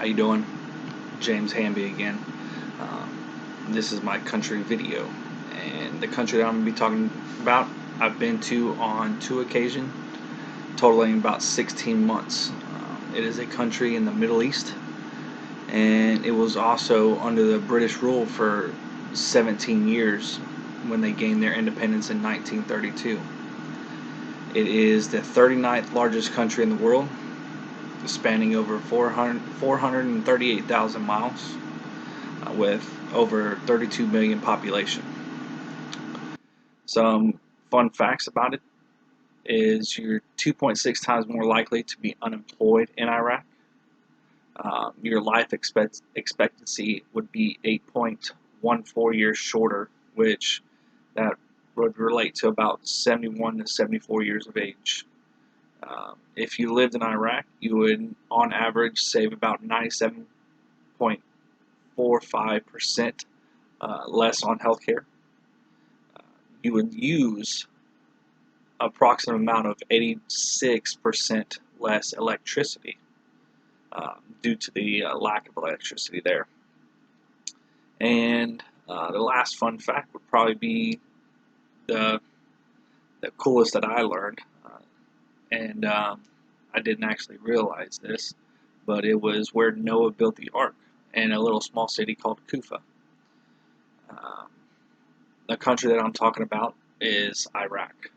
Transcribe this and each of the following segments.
How you doing? James Hamby again. This is my country video, and the country that I'm going to be talking about, I've been to on 2 occasions, totaling about 16 months. It is a country in the Middle East, and it was also under the British rule for 17 years when they gained their independence in 1932. It is the 39th largest country in the world, spanning over 438,000 miles, with over 32 million population. Some fun facts about it is you're 2.6 times more likely to be unemployed in Iraq. Your life expectancy would be 8.14 years shorter, which that would relate to about 71 to 74 years of age. If you lived in Iraq, you would, on average, save about 97.45% less on healthcare. You would use approximate amount of 86% less electricity due to the lack of electricity there. And the last fun fact would probably be the coolest that I learned, and I didn't actually realize this, but it was where Noah built the ark in a little small city called Kufa. The country that I'm talking about is Iraq.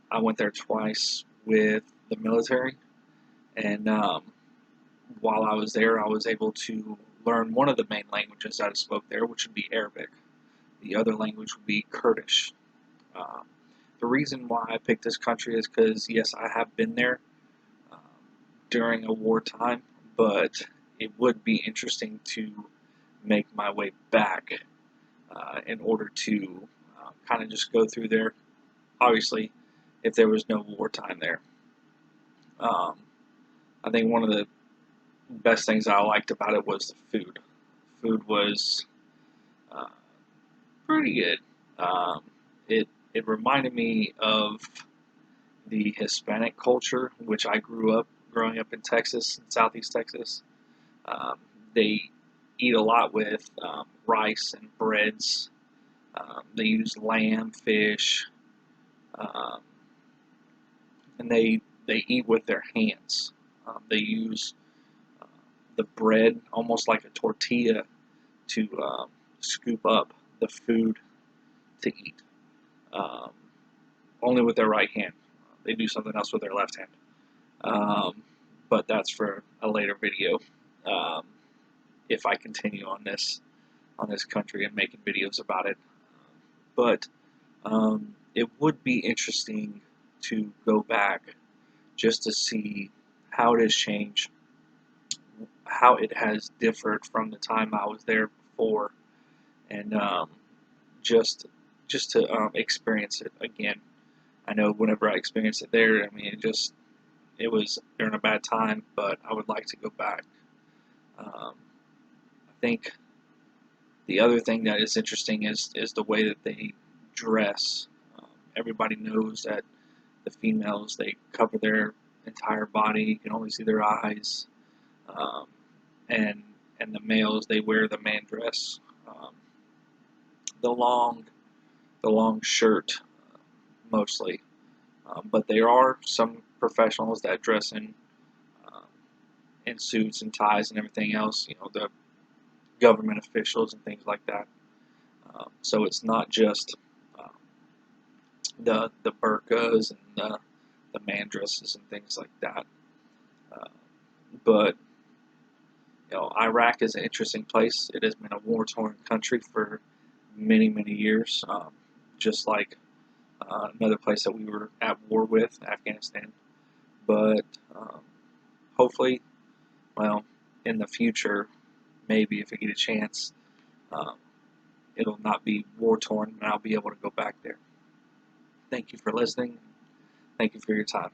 I went there twice with the military, and while I was there, I was able to learn one of the main languages that I spoke there, which would be Arabic. The other language would be Kurdish. The reason why I picked this country is because, yes, I have been there during a wartime, but it would be interesting to make my way back in order to kind of just go through there. Obviously, if there was no wartime there. I think one of the best things I liked about it was the food. Food was pretty good. It reminded me of the Hispanic culture, which I growing up in Texas, Southeast Texas. They eat a lot with rice and breads. They use lamb, fish, and they eat with their hands. They use the bread almost like a tortilla to scoop up the food to eat. Only with their right hand. They do something else with their left hand. But that's for a later video. If I continue on this country and making videos about it. But it would be interesting to go back just to see how it has changed, how it has differed from the time I was there before, and just to experience it again. I know whenever I experienced it there, I mean, it was during a bad time, but I would like to go back. I think the other thing that is interesting is the way that they dress. Everybody knows that the females, they cover their entire body. You can only see their eyes. And the males, they wear the man dress. The long shirt, mostly. But there are some professionals that dress in suits and ties and everything else. You know, the government officials and things like that. So it's not just the burqas and the man dresses and things like that. But you know, Iraq is an interesting place. It has been a war-torn country for many years, just like another place that we were at war with, Afghanistan. But hopefully, well, in the future, maybe if I get a chance, it'll not be war-torn, and I'll be able to go back there. Thank you for listening. Thank you for your time.